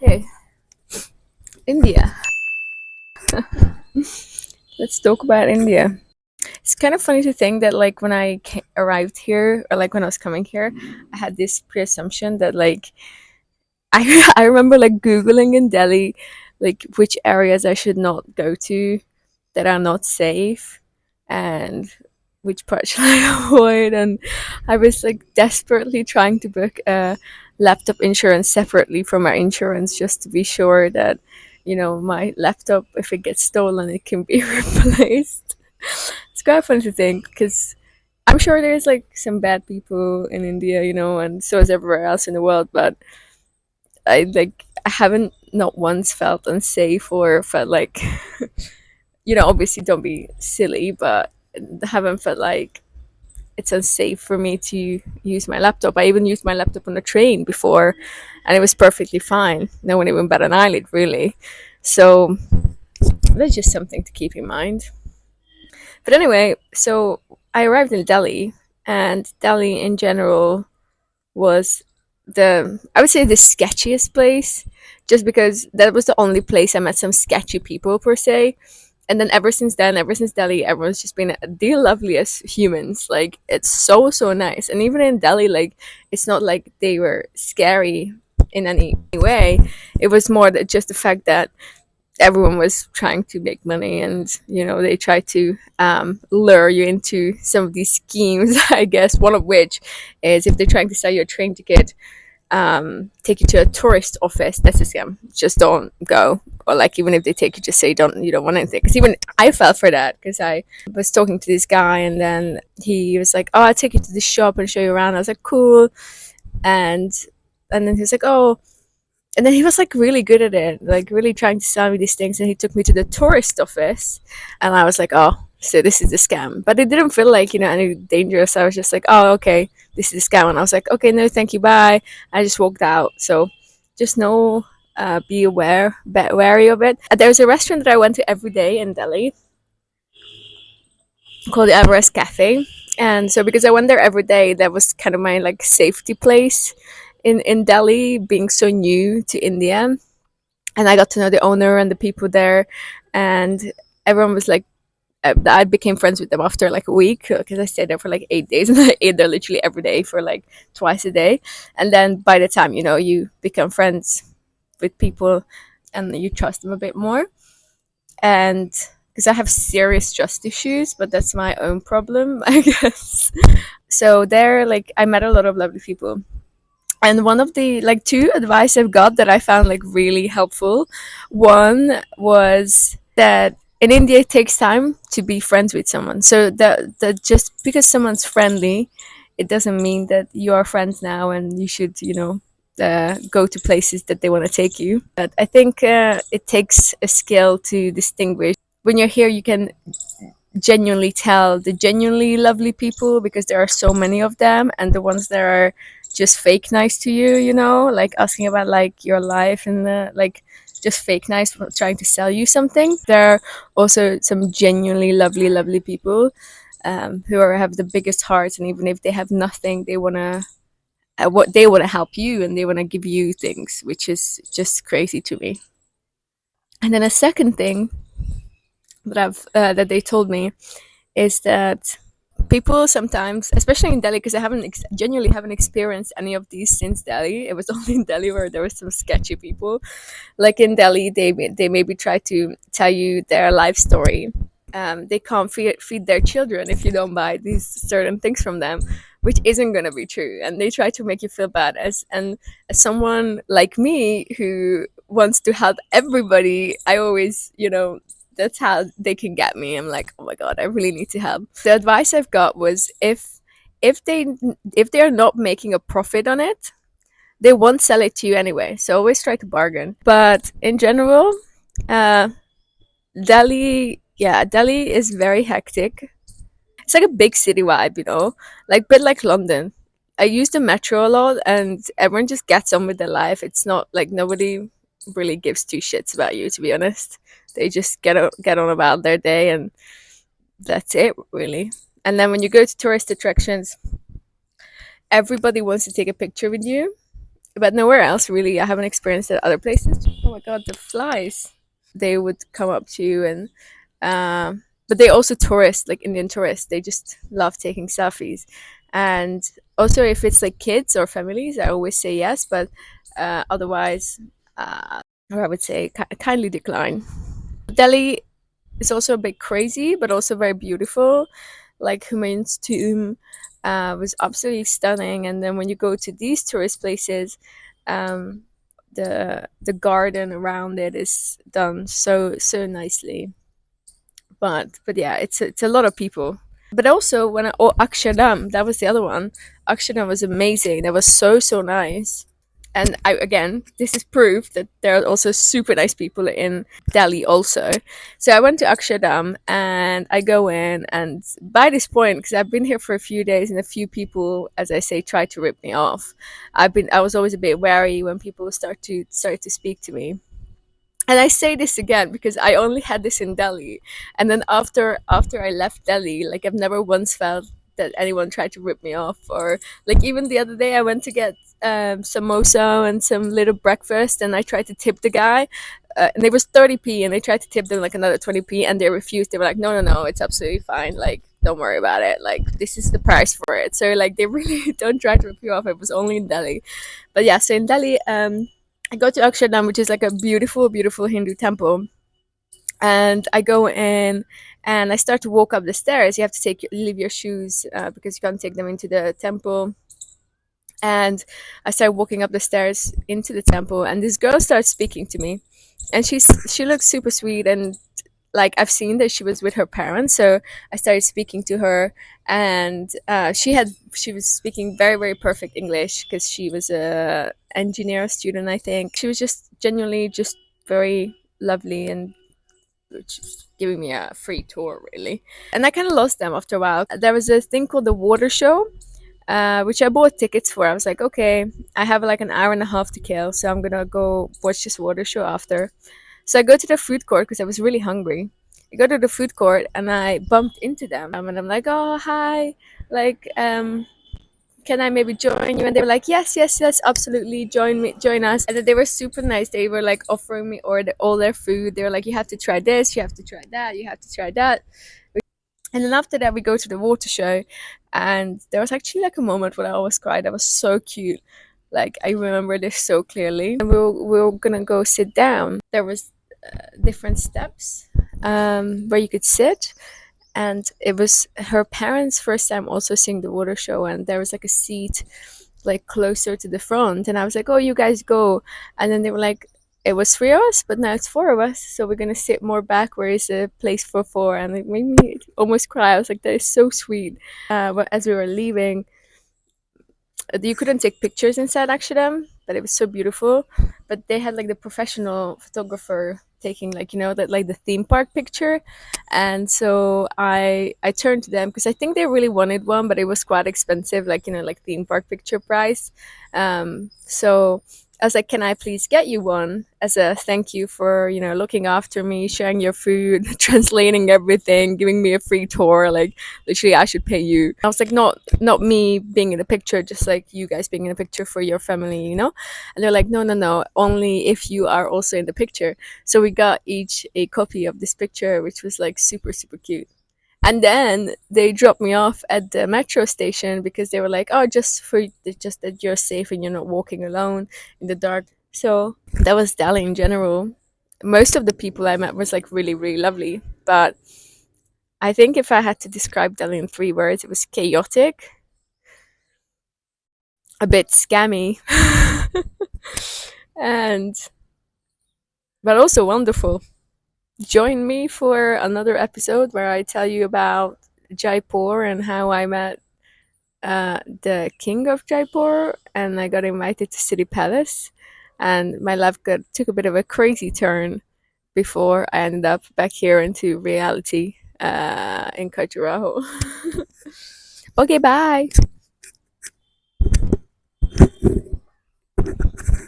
Okay, India. Let's talk about India. It's kind of funny to think that like when arrived here or like when I was coming here, I had this pre-assumption that like I remember like googling in Delhi like which areas I should not go to that are not safe and which part should I avoid, and I was like desperately trying to book a laptop insurance separately from my insurance just to be sure that my laptop, if it gets stolen, it can be replaced. It's quite fun to think because I'm sure there's like some bad people in India, and so is everywhere else in the world, but I haven't not once felt unsafe or felt like obviously don't be silly, but haven't felt like it's unsafe for me to use my laptop. I even used my laptop on a train before and it was perfectly fine. No one even bat an eyelid really. So that's just something to keep in mind. But anyway, so I arrived in Delhi, and Delhi in general was I would say the sketchiest place, just because that was the only place I met some sketchy people per se. And then ever since then, ever since Delhi, everyone's just been the loveliest humans. Like it's so nice. And even in Delhi, like it's not like they were scary in any way. It was more that just the fact that everyone was trying to make money, and they try to lure you into some of these schemes. I guess one of which is if they're trying to sell you a train ticket, take you to a tourist office. That's a scam. Just don't go. Or like even if they take you, just say you don't want anything. Because even I fell for that because I was talking to this guy and then he was like, "Oh, I'll take you to the shop and show you around." I was like, "Cool," and then he was like, "Oh." And then he was like really good at it, like really trying to sell me these things. And he took me to the tourist office, and I was like, "Oh, so this is a scam." But it didn't feel like any dangerous. I was just like, "Oh, okay, this is a scam." And I was like, "Okay, no, thank you, bye." I just walked out. So just know, be aware, be wary of it. There's a restaurant that I went to every day in Delhi called the Everest Cafe, and so because I went there every day, that was kind of my like safety place in Delhi, being so new to India. And I got to know the owner and the people there, and everyone was like, I became friends with them after like a week because I stayed there for like 8 days and I ate there literally every day for like twice a day. And then by the time you become friends with people and you trust them a bit more, and because I have serious trust issues, but that's my own problem, I guess. So there, like, I met a lot of lovely people, and one of the like two advice I've got that I found like really helpful, one was that in India it takes time to be friends with someone. So that just because someone's friendly, it doesn't mean that you are friends now and you should go to places that they want to take you. But I think it takes a skill to distinguish. When you're here, you can genuinely tell the genuinely lovely people because there are so many of them, and the ones that are just fake nice to you, like asking about like your life and like just fake nice, trying to sell you something. There are also some genuinely lovely people have the biggest hearts, and even if they have nothing, they want to what they want to help you and they want to give you things, which is just crazy to me. And then a second thing that they told me is that people sometimes, especially in Delhi, because I genuinely haven't experienced any of these since Delhi. It was only in Delhi where there were some sketchy people. Like in Delhi, they maybe try to tell you their life story. They can't feed their children if you don't buy these certain things from them, which isn't going to be true. And they try to make you feel bad as someone like me who wants to help everybody. I always, that's how they can get me. I'm like, oh my god, I really need to help. The advice I've got was if they if they're not making a profit on it, they won't sell it to you anyway. So always try to bargain. But in general, uh, Delhi is very hectic. It's like a big city vibe, like bit like London. I use the metro a lot, and everyone just gets on with their life. It's not like nobody really gives two shits about you, to be honest. They just get on about their day, and that's it, really. And then when you go to tourist attractions, everybody wants to take a picture with you, but nowhere else really. I haven't experienced it other places. Oh my god, the flies! They would come up to you, and but they also tourists, like Indian tourists. They just love taking selfies, and also if it's like kids or families, I always say yes. But otherwise, or I would say kindly decline. Delhi is also a bit crazy, but also very beautiful. Like Humayun's tomb was absolutely stunning, and then when you go to these tourist places, um, the garden around it is done so nicely. But yeah, it's a lot of people. But also when Akshardam, that was the other one. Akshardam was amazing. That was so nice. And I, again, this is proof that there are also super nice people in Delhi also. So I went to Akshardam and I go in, and by this point, because I've been here for a few days and a few people, as I say, try to rip me off. I was always a bit wary when people start to speak to me, and I say this again because I only had this in Delhi, and then after I left Delhi, like I've never once felt that anyone tried to rip me off, or like even the other day I went to get samosa and some little breakfast, and I tried to tip the guy, and it was 30p, and I tried to tip them like another 20p, and they refused. They were like, no, it's absolutely fine. Like, don't worry about it. Like, this is the price for it. So like they really don't try to rip you off. It was only in Delhi, but yeah. So in Delhi, I go to Akshardham, which is like a beautiful Hindu temple, and I go in and I start to walk up the stairs. You have to leave your shoes because you can't take them into the temple. And I start walking up the stairs into the temple, and this girl starts speaking to me, and she looks super sweet, and like I've seen that she was with her parents, so I started speaking to her, and she was speaking very perfect English because she was a engineer student, I think. She was just genuinely just very lovely and just giving me a free tour, really. And I kind of lost them after a while. There was a thing called the water show, which I bought tickets for. I was like, okay, I have like an hour and a half to kill, so I'm gonna go watch this water show after. So I go to the food court because I was really hungry. I go to the food court and I bumped into them, and I'm like, "Oh, hi! Like, can I maybe join you?" And they were like, "Yes, absolutely, join us." And then they were super nice. They were like offering me all their food. They were like, "You have to try this, you have to try that, you have to try that." And then after that, we go to the water show, and there was actually like a moment when I almost cried. That was so cute. Like I remember this so clearly. And we were gonna go sit down. There was different steps where you could sit, and it was her parents' first time also seeing the water show, and there was like a seat like closer to the front, and I was like, "Oh, you guys go," and then they were like, "It was three of us, but now it's four of us, so we're gonna sit more back where is a place for four," and it made me almost cry. I was like, "That is so sweet." But as we were leaving, you couldn't take pictures inside Akshadam, but it was so beautiful. But they had like the professional photographer taking like that like the theme park picture, and so I turned to them because I think they really wanted one, but it was quite expensive, like like theme park picture price. So I was like, "Can I please get you one as a thank you for looking after me, sharing your food, translating everything, giving me a free tour? Like literally, I should pay you." I was like, not me being in the picture, just like you guys being in the picture for your family. And they're like, no, only if you are also in the picture. So we got each a copy of this picture, which was like super cute. And then they dropped me off at the metro station because they were like, "Oh, just that you're safe and you're not walking alone in the dark." So that was Delhi in general. Most of the people I met was like really lovely, but I think if I had to describe Delhi in three words, it was chaotic, a bit scammy, and but also wonderful. Join me for another episode where I tell you about Jaipur and how I met the king of Jaipur, and I got invited to City Palace, and my life took a bit of a crazy turn before I ended up back here into reality in Khajuraho. Okay, bye.